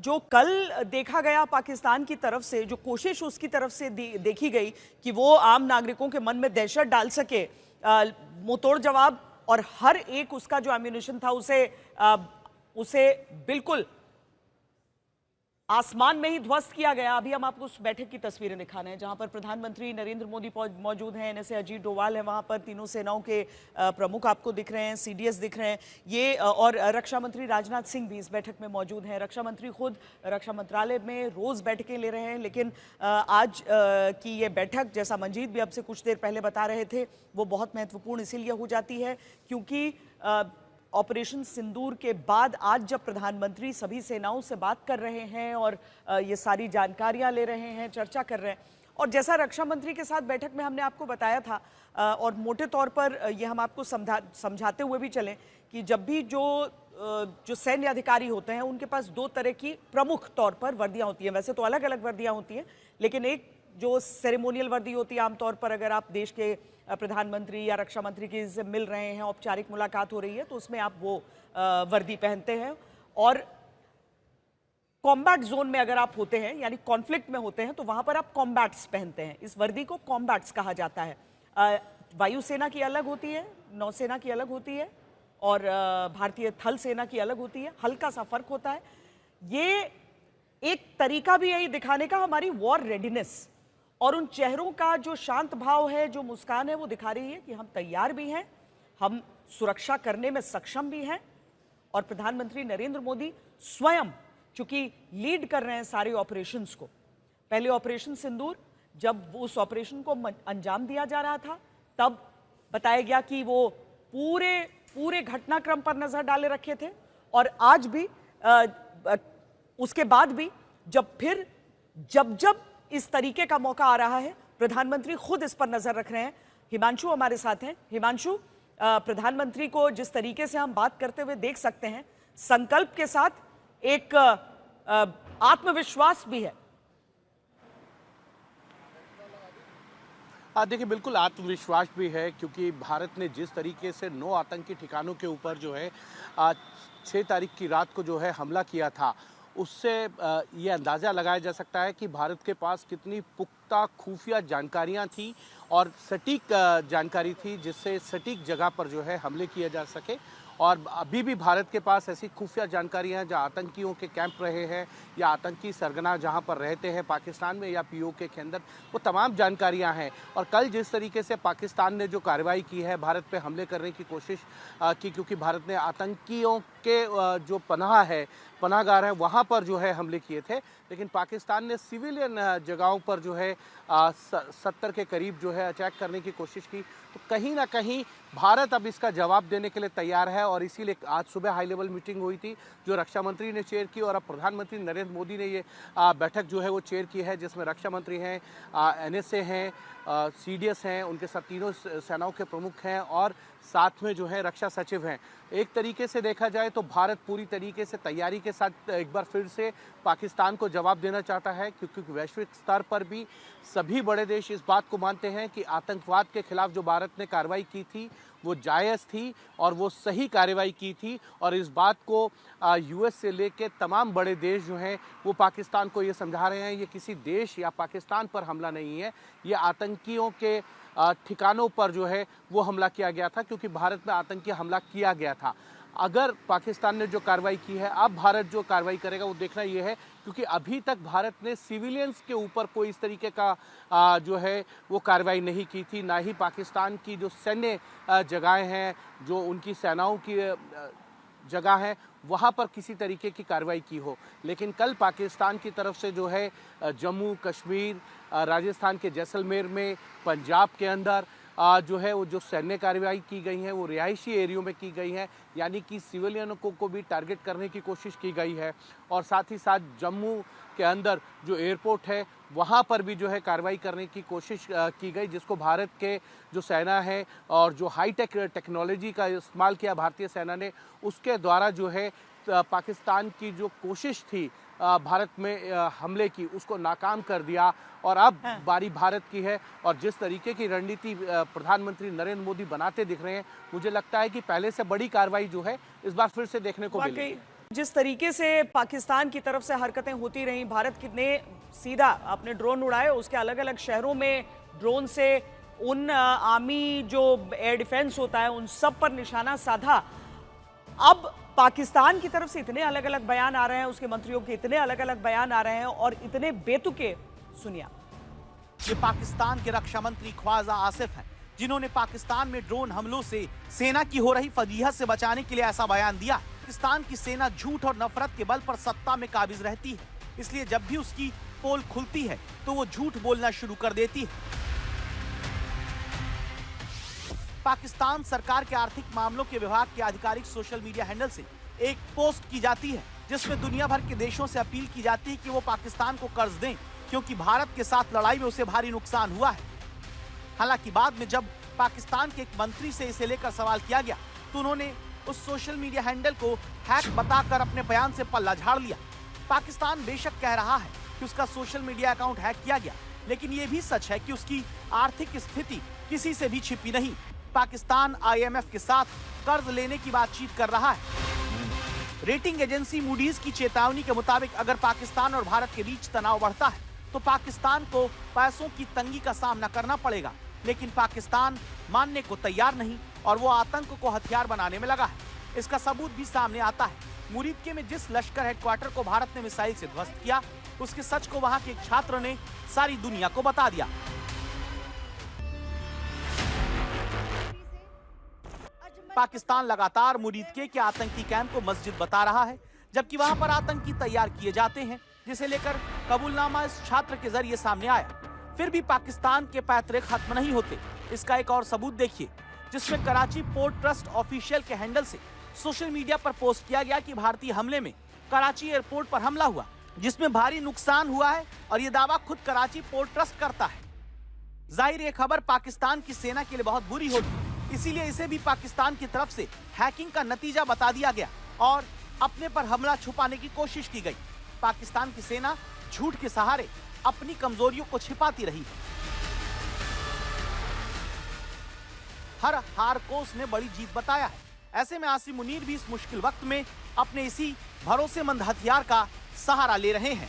जो कल देखा गया पाकिस्तान की तरफ से, जो कोशिश उसकी तरफ से देखी गई कि वो आम नागरिकों के मन में दहशत डाल सके, मुंहतोड़ जवाब और हर एक उसका जो एम्यूनिशन था उसे बिल्कुल आसमान में ही ध्वस्त किया गया। अभी हम आपको उस बैठक की तस्वीरें दिखा रहे हैं जहां पर प्रधानमंत्री नरेंद्र मोदी मौजूद हैं, एनएसए अजीत डोवाल है वहां पर, तीनों सेनाओं के प्रमुख आपको दिख रहे हैं, सीडीएस दिख रहे हैं ये, और रक्षा मंत्री राजनाथ सिंह भी इस बैठक में मौजूद हैं। रक्षा मंत्री खुद रक्षा मंत्रालय में रोज बैठकें ले रहे हैं, लेकिन आज की ये बैठक, जैसा मंजीत भी अब से कुछ देर पहले बता रहे थे, वो बहुत महत्वपूर्ण इसीलिए हो जाती है क्योंकि ऑपरेशन सिंदूर के बाद आज जब प्रधानमंत्री सभी सेनाओं से बात कर रहे हैं और ये सारी जानकारियां ले रहे हैं, चर्चा कर रहे हैं, और जैसा रक्षा मंत्री के साथ बैठक में हमने आपको बताया था, और मोटे तौर पर ये हम आपको समझाते हुए भी चलें कि जब भी जो सैन्य अधिकारी होते हैं उनके पास दो तरह की प्रमुख तौर पर वर्दियां होती हैं। वैसे तो अलग अलग वर्दियां होती हैं, लेकिन एक जो सेरेमोनियल वर्दी होती है, आमतौर पर अगर आप देश के प्रधानमंत्री या रक्षा मंत्री की से मिल रहे हैं, औपचारिक मुलाकात हो रही है, तो उसमें आप वो वर्दी पहनते हैं। और कॉम्बैट जोन में अगर आप होते हैं, यानी कॉन्फ्लिक्ट में होते हैं, तो वहां पर आप कॉम्बैट्स पहनते हैं। इस वर्दी को कॉम्बैट्स कहा जाता है। वायुसेना की अलग होती है, नौसेना की अलग होती है, और भारतीय थल सेना की अलग होती है। हल्का सा फर्क होता है। ये एक तरीका भी यही दिखाने का हमारी वॉर रेडीनेस और उन चेहरों का जो शांत भाव है, जो मुस्कान है, वो दिखा रही है कि हम तैयार भी हैं, हम सुरक्षा करने में सक्षम भी हैं। और प्रधानमंत्री नरेंद्र मोदी स्वयं चूंकि लीड कर रहे हैं सारे ऑपरेशंस को। पहले ऑपरेशन सिंदूर, जब उस ऑपरेशन को अंजाम दिया जा रहा था, तब बताया गया कि वो पूरे घटनाक्रम पर नजर डाले रखे थे, और आज भी उसके बाद भी जब इस तरीके का मौका आ रहा है, प्रधानमंत्री खुद इस पर नजर रख रहे हैं। हिमांशु हमारे साथ हैं। हिमांशु, प्रधानमंत्री को जिस तरीके से हम बात करते हुए देख सकते हैं, संकल्प के साथ एक आत्मविश्वास भी है। देखिए, बिल्कुल आत्मविश्वास भी है, क्योंकि भारत ने जिस तरीके से 9 आतंकी ठिकानों के ऊपर जो है 6 तारीख की रात को जो है हमला किया था, उससे ये अंदाज़ा लगाया जा सकता है कि भारत के पास कितनी पुख्ता खुफिया जानकारियां थी और सटीक जानकारी थी, जिससे सटीक जगह पर जो है हमले किए जा सके। और अभी भी भारत के पास ऐसी खुफिया जानकारियां हैं जहां आतंकियों के कैंप रहे हैं या आतंकी सरगना जहां पर रहते हैं पाकिस्तान में या पीओके के अंदर, वो तमाम जानकारियां हैं। और कल जिस तरीके से पाकिस्तान ने जो कार्रवाई की है, भारत पे हमले करने की कोशिश की, क्योंकि भारत ने आतंकियों के जो पनाहगार है वहाँ पर जो है हमले किए थे, लेकिन पाकिस्तान ने सिविलियन जगहों पर जो है 70 के करीब जो है अटैक करने की कोशिश की। तो कहीं ना कहीं भारत अब इसका जवाब देने के लिए तैयार है, और इसीलिए आज सुबह हाई लेवल मीटिंग हुई थी जो रक्षा मंत्री ने चेयर की, और अब प्रधानमंत्री नरेंद्र मोदी ने ये बैठक जो है वो चेयर की है, जिसमें रक्षा मंत्री हैं, एनएसए हैं, सीडीएस हैं, उनके साथ तीनों सेनाओं के प्रमुख हैं, और साथ में जो है रक्षा सचिव हैं। एक तरीके से देखा जाए तो भारत पूरी तरीके से तैयारी के साथ एक बार फिर से पाकिस्तान को जवाब देना चाहता है, क्योंकि वैश्विक स्तर पर भी सभी बड़े देश इस बात को मानते हैं कि आतंकवाद के खिलाफ जो भारत ने कार्रवाई की थी वो जायज़ थी और वो सही कार्रवाई की थी। और इस बात को यूएस से लेके तमाम बड़े देश जो हैं वो पाकिस्तान को ये समझा रहे हैं, ये किसी देश या पाकिस्तान पर हमला नहीं है, ये आतंकियों के ठिकानों पर जो है वो हमला किया गया था, क्योंकि भारत में आतंकी हमला किया गया था। अगर पाकिस्तान ने जो कार्रवाई की है, अब भारत जो कार्रवाई करेगा वो देखना ये है, क्योंकि अभी तक भारत ने सिविलियंस के ऊपर कोई इस तरीके का जो है वो कार्रवाई नहीं की थी, ना ही पाकिस्तान की जो सैन्य जगहें हैं, जो उनकी सेनाओं की जगह है, वहाँ पर किसी तरीके की कार्रवाई की हो। लेकिन कल पाकिस्तान की तरफ से जो है जम्मू कश्मीर, राजस्थान के जैसलमेर में, पंजाब के अंदर जो है वो जो सैन्य कार्रवाई की गई है वो रिहायशी एरियो में की गई है, यानी कि सिविलियनों को भी टारगेट करने की कोशिश की गई है। और साथ ही साथ जम्मू के अंदर जो एयरपोर्ट है वहाँ पर भी जो है कार्रवाई करने की कोशिश की गई, जिसको भारत के जो सेना है और जो हाईटेक टेक्नोलॉजी का इस्तेमाल किया भारतीय सेना ने, उसके द्वारा जो है पाकिस्तान की जो कोशिश थी भारत में हमले की, उसको नाकाम कर दिया। और अब बारी भारत की है, और जिस तरीके की रणनीति प्रधानमंत्री नरेंद्र मोदी बनाते दिख रहे हैं, मुझे लगता है कि पहले से बड़ी कार्रवाई जो है इस बार फिर से देखने को मिलेगी। जिस तरीके से पाकिस्तान की तरफ से हरकतें होती रहीं, भारत कितने सीधा अपने ड्रोन उड़ाए, उसके अलग अलग शहरों में ड्रोन से उन आर्मी जो एयर डिफेंस होता है उन सब पर निशाना साधा। अब पाकिस्तान की तरफ से इतने अलग अलग बयान आ रहे हैं, उसके मंत्रियों के इतने अलग अलग बयान आ रहे हैं और इतने बेतुके। सुनिए, ये पाकिस्तान के रक्षा मंत्री ख्वाजा आसिफ हैं, जिन्होंने पाकिस्तान में ड्रोन हमलों से सेना की हो रही फजीहत से बचाने के लिए ऐसा बयान दिया। पाकिस्तान की सेना झूठ और नफरत के बल पर सत्ता में काबिज रहती है, इसलिए जब भी उसकी पोल खुलती है तो वो झूठ बोलना शुरू कर देती है। पाकिस्तान सरकार के आर्थिक मामलों के विभाग के आधिकारिक सोशल मीडिया हैंडल से एक पोस्ट की जाती है, जिसमें दुनिया भर के देशों से अपील की जाती है कि वो पाकिस्तान को कर्ज दें, क्योंकि भारत के साथ लड़ाई में उसे भारी नुकसान हुआ है। हालांकि बाद में जब पाकिस्तान के एक मंत्री से इसे लेकर सवाल किया गया तो उन्होंने उस सोशल मीडिया हैंडल को हैक बताकर अपने बयान से पल्ला झाड़ लिया। पाकिस्तान बेशक कह रहा है कि उसका सोशल मीडिया अकाउंट हैक किया गया, लेकिन ये भी सच है कि उसकी आर्थिक स्थिति किसी से भी छिपी नहीं। पाकिस्तान IMF के साथ कर्ज लेने की बातचीत कर रहा है। रेटिंग एजेंसी मूडीज की चेतावनी के मुताबिक अगर पाकिस्तान और भारत के बीच तनाव बढ़ता है तो पाकिस्तान को पैसों की तंगी का सामना करना पड़ेगा, लेकिन पाकिस्तान मानने को तैयार नहीं और वो आतंक को हथियार बनाने में लगा है। इसका सबूत भी सामने आता है। मुरीदके में जिस लश्कर हेडक्वार्टर को भारत ने मिसाइल से ध्वस्त किया, उसके सच को वहां के एक छात्र ने सारी दुनिया को बता दिया। पाकिस्तान लगातार मुरीदके के आतंकी कैंप को मस्जिद बता रहा है, जबकि वहां पर आतंकी तैयार किए जाते हैं, जिसे लेकर कबूलनामा इस छात्र के जरिए सामने आया। फिर भी पाकिस्तान के पैतरे खत्म नहीं होते। इसका एक और सबूत देखिए, जिसमें कराची पोर्ट ट्रस्ट ऑफिशियल के हैंडल से सोशल मीडिया पर पोस्ट किया गया कि भारतीय हमले में कराची एयरपोर्ट पर हमला हुआ, जिसमें भारी नुकसान हुआ है और ये दावा खुद कराची पोर्ट ट्रस्ट करता है। जाहिर ये खबर पाकिस्तान की सेना के लिए बहुत बुरी होगी, इसीलिए इसे भी पाकिस्तान की तरफ से हैकिंग का नतीजा बता दिया गया और अपने पर हमला छुपाने की कोशिश की गई। पाकिस्तान की सेना झूठ के सहारे अपनी कमजोरियों को छिपाती रही। हर हार को उसने बड़ी जीत बताया है। ऐसे में आसिम मुनीर भी इस मुश्किल वक्त में अपने इसी भरोसेमंद हथियार का सहारा ले रहे हैं।